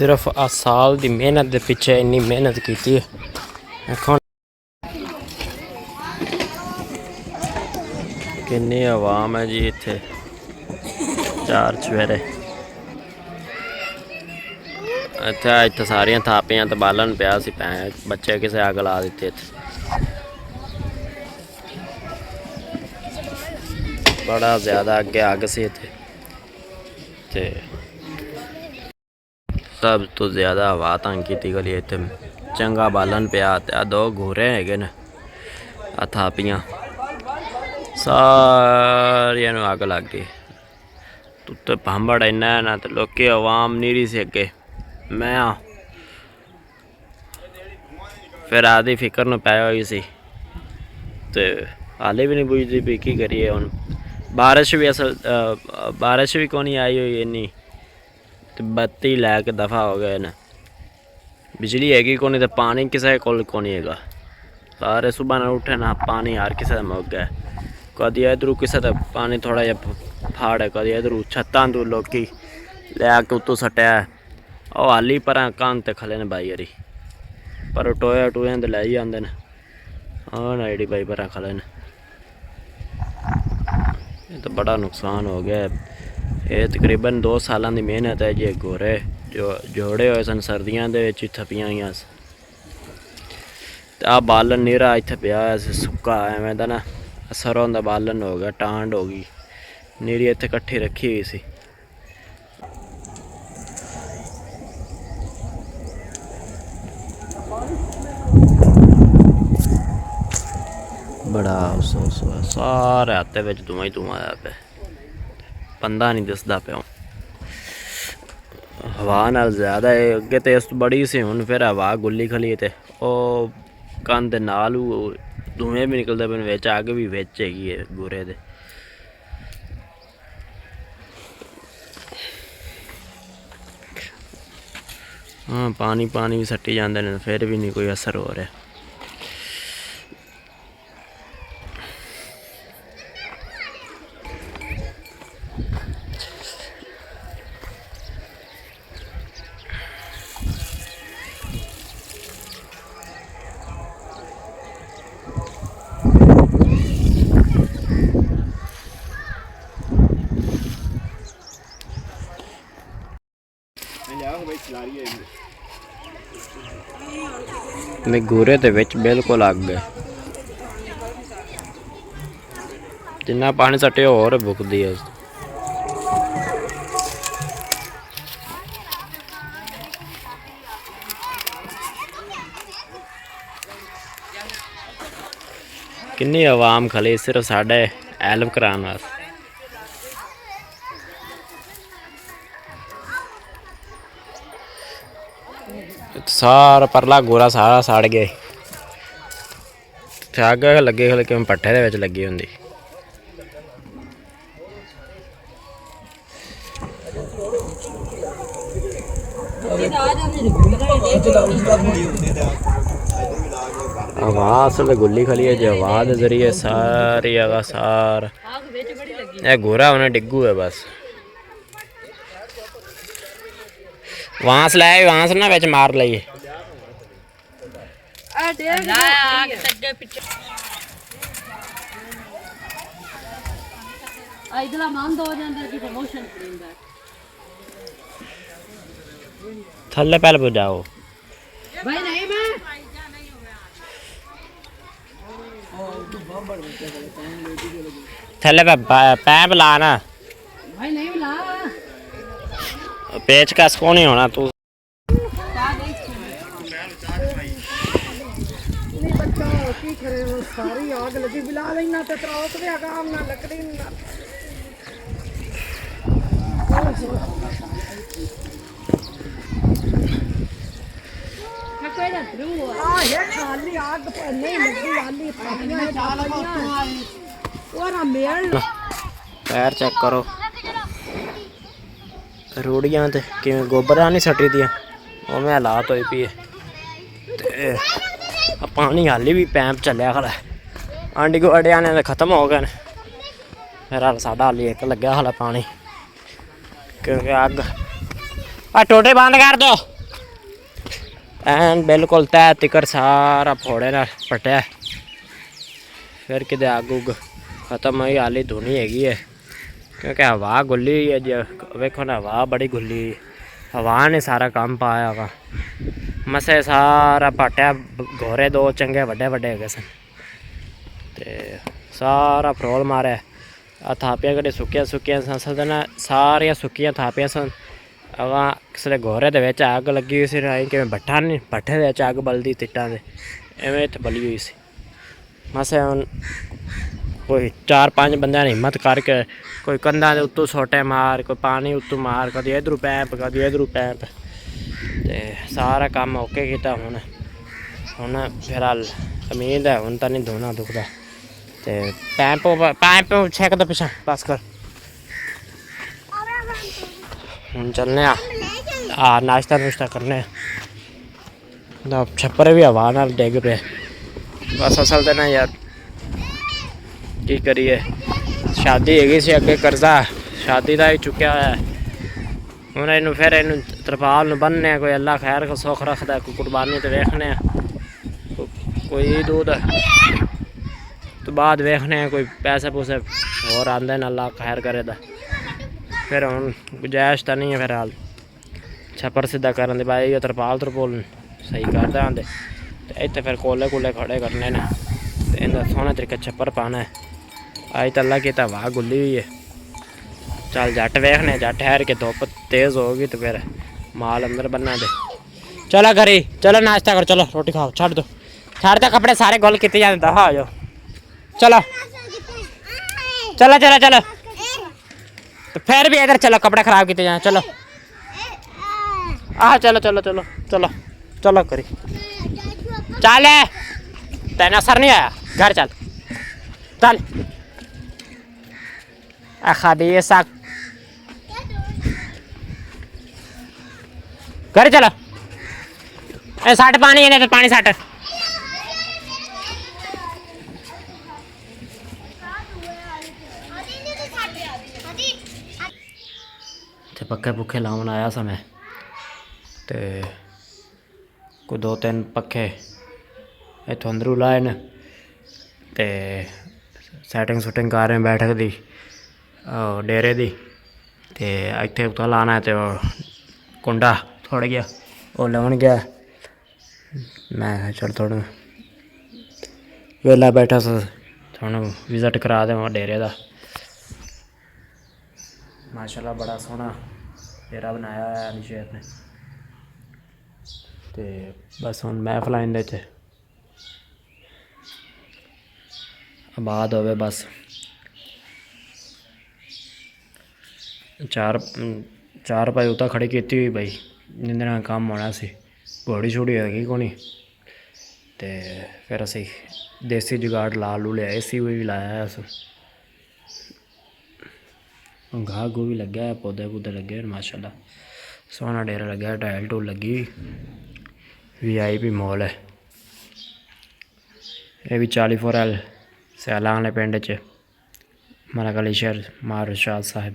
सिर्फ आ साल की मेहनत के पिछे इन्नी मेहनत की किन्नी आवाम है जी इत्थे चार चवेरे इत्थे सारियां थापियां तो बालन पिया सी बच्चे किसे अग ला दिते बड़ा ज़्यादा अगे अग सी इत्थे सब तो ज़्यादा हवा तंग की गली इत्थे चंगा बालन पिया ते दो घोरे है न थापियां सारियां नूं अग लग गई उत्ते भांबड़ इन्ना है ना तो लोग आवाम नीरी से अगे मैं फिर आदि फिक्र न पै हुई सी ते हाले भी नहीं बुझती भी की करिए हुण बारिश भी असल बारिश भी कोनी आई हुई इन्नी तो बत्ती लैके दफ़ा हो गए न बिजली हैगी कोनी तो पानी किसी कोल कोनी हैगा सारे सुबह न उठे ना पानी हर किसी का मुक गया कदी इधरू किसी का पानी थोड़ा जहा फाड़ है कदी इधरू छत्तां तू लोग लैके उत्तों सट्टिया और हाली पर कान ते खले न बाई हरी पर टोया टूया तो लै आते हैं हाँ ना जी बाई पर खले न तो बड़ा नुकसान हो गया ये तकरीबन 2 सालों की मेहनत है जी गोरे जो जोड़े हुए सन सर्दियों के थपियां हुई आ बालन नीरा इत्थे पिया सुक्का एवं दा ना सरों का बालन हो गया टांड हो गई नीरी इत्थे कट्ठी रखी हुई सी बड़ा अफसोस हुआ सारे हाथे में धुआं ही धुआं आया पे बंदा नहीं दिसदा पे हवा नाल ज़्यादा है अगे तो इस बड़ी सी हुण फिर हवा गुल्ली खली ते ओ कंध नाल धुएं भी निकलते पे विच अग भी विच हैगी है गोरे दे हाँ पानी पानी भी सट्टी जाते हैं फिर भी नहीं कोई असर हो रहा मैं गोरे दे विच बिल्कुल अग है जिन्ना पानी सटे और बुकदी है किन्नी आवाम खली सिर्फ साढ़े हेल्प कराने वास्ते सारा परला गोरा सारा सड़ गया अग लगे कि पट्ठे दे लगी होंगी हवा असल गुल्ली खली है जो हवा के जरिए सारी हवा सार यह गोरा होना डिग्गू है बस वांस लाए वांस ना बिच मार लाइए थल्ले पहले बुझाओ थल्ले पैप ला ना पेचकस को नहीं होना तू सारी आग लगी बिला लेना ते त्रास दे काम ना लकड़ी ना ये खाली आग पर नहीं लगी वाली और मेल पैर चेक करो रोड़ियां ते किवें गोबरा नहीं सटी दियां उवें हालात होई पई ते पानी हाली भी पैंप चलिया खड़ा आंडी गुआढ़िया ने तो खत्म हो गए फिर हाल साढ़ा हाली एक लग्या हाल पानी क्योंकि अग टोटे बंद कर दो। ਐਨ ਬਿਲਕੁਲ ਤਹਿ ਤਿਕਰ ਸਾਰਾ ਫੋੜੇ ਨਾਲ ਪਟਿਆ। ਫਿਰ ਕਿਤੇ ਅੱਗ ਉੱਗ ਖਤਮ ਹੋਈ, ਹਾਲੀ ਧੁਨੀ ਹੈਗੀ ਹੈ क्योंकि हवा गुल्ली हुई है जी। वेखो ना हवा बड़ी गुल्ली हुई, हवा ने सारा काम पाया वा। मसे सारा पाटिया, घोरे दो चंगे वड्डे वड्डे है सन ते सारा फरोल मारे। आ थापियां कदे सुक्कियां सुक्कियां सन, असल ना सारियां सुक्कियां थापियां सन। अगा किसले घोरे दे विच अग लगी हुई सी, कि भट्ठा नहीं भट्ठे दे विच अग बलदी तिट्टां दे, एवें इत्थे बली हुई सी। मसे हुण कोई 4-5 बंदे ने हिम्मत करके कोई कंधा के उत्तों सोटे मार, कोई पानी उत्तों मार, कभी इधरों पैप कभी इधरों पैप, तो सारा काम ओके किया। हुण फिलहाल उम्मीद है हुण तो नहीं धोना दुखदा, तो पैप छेक दो पिछा बस कर। हुण चलने नाश्ता नुश्ता करने। छप्पर भी हवा नाल डिग पे बस। असल तो ना यार की करिए, शादी हैगी सी अगे, करजा शादी का ही चुक्या है। हूँ इन फिर इन तरपाल बन्ने, कोई अल्लाह खैर को सुख रखता, कोई कुर्बानी तो वेखने, कोई ईद उद तो बाद वेखने, कोई पैसे पूसे होर आंदे न अल्लाह खैर करे। फिर हूँ गुंजाइश तो नहीं है फिर हाल छप्पर सीधा करन दी, भाई तरपाल तरपूल सही कर दें तो इतने फिर कोले कूले खड़े करने ने, इन्हें सोहने तरीके छप्पर पाना है। अज तो अल्लाह की तो हवा गुल्ली हुई है। चल जट वेखने, जट ठहर के धुप तेज़ होगी तो फिर माल अंदर बनना दे। चलो घरी चलो नाश्ता करो, चलो रोटी खाओ, छड़ दो कपड़े सारे गोल किए जाते, दफा आ जाओ। चलो चलो चलो चलो, तो फिर भी इधर चलो, कपड़े खराब किए जाए। चलो चलो चलो चलो चलो चलो करी चल, तेना असर नहीं आया, घर चल चल। खादी साग घर चलो, सट पानी है तो पानी सट। पक्खे पुखे लावन आया सा मैं, तो कोई 2-3 पक्खे इतों अंदरों लाए न, तो सैटिंग सुटिंग कर रहे बैठक दी डेरे दी। तो इतने उत्तर लाना है, तो कुंडा थोड़ा गया वो लावन गया। मैं चल थोड़ा वेला बैठा सा, थोड़ा विजिट करा देव डेरे का। माशाल्लाह बड़ा सोहना डेरा बनाया है अली शेर ने। तो बस हुण महफल इंदे आबाद होवे बस। चार भाई उत्ता खड़ी की हुई भाई, जिंदे नाल काम होना सी। घोड़ी छुड़ी हैगी कोनी, तो फिर असी देसी जुगाड़ ला लू लिया, एसी भी लाया अस, घाह घू भी लग्या है, पौधे पूधे लगे माशाल्लाह। सोहना डेरा लग्या, टाइल टूल लगी, VIP मॉल है। ये भी 44L सैलां वाले पिंड च मलक अली शेर मार शाह साहिब।